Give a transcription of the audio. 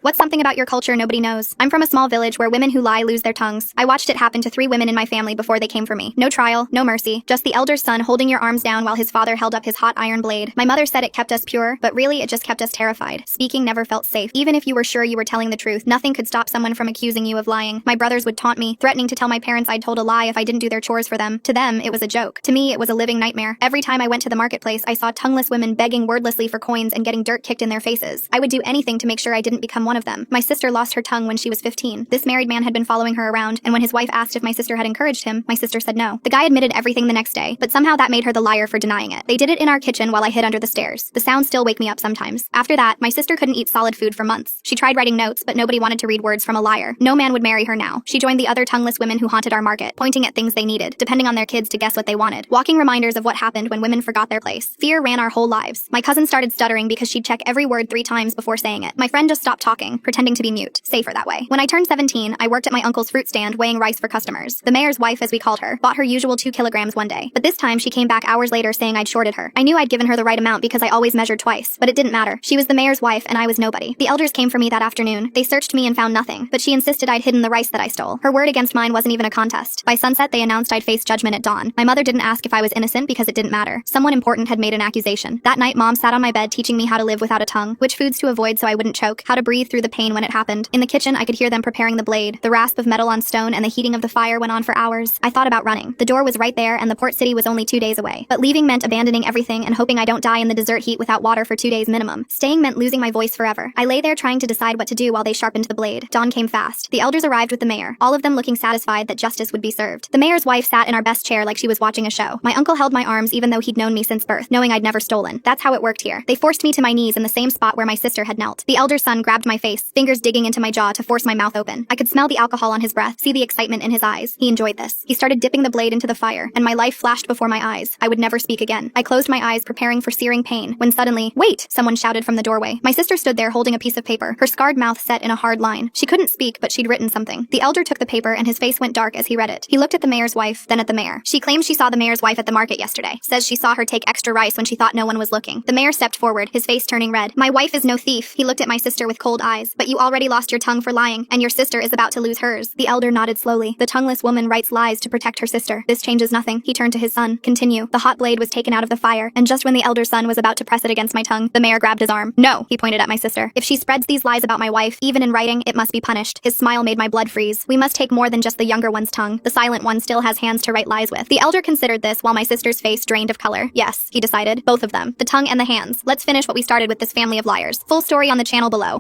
What's something about your culture nobody knows? I'm from a small village where women who lie lose their tongues. I watched it happen to 3 women in my family before they came for me. No trial, no mercy, just the elder son holding your arms down while his father held up his hot iron blade. My mother said it kept us pure, but really it just kept us terrified. Speaking never felt safe. Even if you were sure you were telling the truth, nothing could stop someone from accusing you of lying. My brothers would taunt me, threatening to tell my parents I'd told a lie if I didn't do their chores for them. To them, it was a joke. To me, it was a living nightmare. Every time I went to the marketplace, I saw tongueless women begging wordlessly for coins and getting dirt kicked in their faces. I would do anything to make sure I didn't become one of them. My sister lost her tongue when she was 15. This married man had been following her around, and when his wife asked if my sister had encouraged him, my sister said no. The guy admitted everything the next day, but somehow that made her the liar for denying it. They did it in our kitchen while I hid under the stairs. The sounds still wake me up sometimes. After that, my sister couldn't eat solid food for months. She tried writing notes, but nobody wanted to read words from a liar. No man would marry her now. She joined the other tongueless women who haunted our market, pointing at things they needed, depending on their kids to guess what they wanted. Walking reminders of what happened when women forgot their place. Fear ran our whole lives. My cousin started stuttering because she'd check every word 3 times before saying it. My friend just stopped talking, pretending to be mute. Safer that way. When I turned 17, I worked at my uncle's fruit stand weighing rice for customers. The mayor's wife, as we called her, bought her usual 2 kilograms one day. But this time she came back hours later saying I'd shorted her. I knew I'd given her the right amount because I always measured twice, but it didn't matter. She was the mayor's wife and I was nobody. The elders came for me that afternoon. They searched me and found nothing, but she insisted I'd hidden the rice that I stole. Her word against mine wasn't even a contest. By sunset, they announced I'd face judgment at dawn. My mother didn't ask if I was innocent because it didn't matter. Someone important had made an accusation. That night, Mom sat on my bed teaching me how to live without a tongue, which foods to avoid so I wouldn't choke, how to breathe through the pain when it happened. In the kitchen, I could hear them preparing the blade. The rasp of metal on stone and the heating of the fire went on for hours. I thought about running. The door was right there and the port city was only 2 days away. But leaving meant abandoning everything and hoping I don't die in the desert heat without water for 2 days minimum. Staying meant losing my voice forever. I lay there trying to decide what to do while they sharpened the blade. Dawn came fast. The elders arrived with the mayor, all of them looking satisfied that justice would be served. The mayor's wife sat in our best chair like she was watching a show. My uncle held my arms even though he'd known me since birth, knowing I'd never stolen. That's how it worked here. They forced me to my knees in the same spot where my sister had knelt. The elder son grabbed my face, fingers digging into my jaw to force my mouth open. I could smell the alcohol on his breath, see the excitement in his eyes. He enjoyed this. He started dipping the blade into the fire, and my life flashed before my eyes. I would never speak again. I closed my eyes, preparing for searing pain, when suddenly, "Wait!" someone shouted from the doorway. My sister stood there holding a piece of paper, her scarred mouth set in a hard line. She couldn't speak, but she'd written something. The elder took the paper, and his face went dark as he read it. He looked at the mayor's wife, then at the mayor. "She claims she saw the mayor's wife at the market yesterday. Says she saw her take extra rice when she thought no one was looking." The mayor stepped forward, his face turning red. "My wife is no thief." He looked at my sister with cold eyes. "But you already lost your tongue for lying, and your sister is about to lose hers." The elder nodded slowly. "The tongueless woman writes lies to protect her sister. This changes nothing." He turned to his son. "Continue." The hot blade was taken out of the fire, and just when the elder son was about to press it against my tongue, the mayor grabbed his arm. "No," he pointed at my sister. "If she spreads these lies about my wife, even in writing, it must be punished." His smile made my blood freeze. "We must take more than just the younger one's tongue. The silent one still has hands to write lies with." The elder considered this while my sister's face drained of color. "Yes," he decided. "Both of them. The tongue and the hands. Let's finish what we started with this family of liars." Full story on the channel below.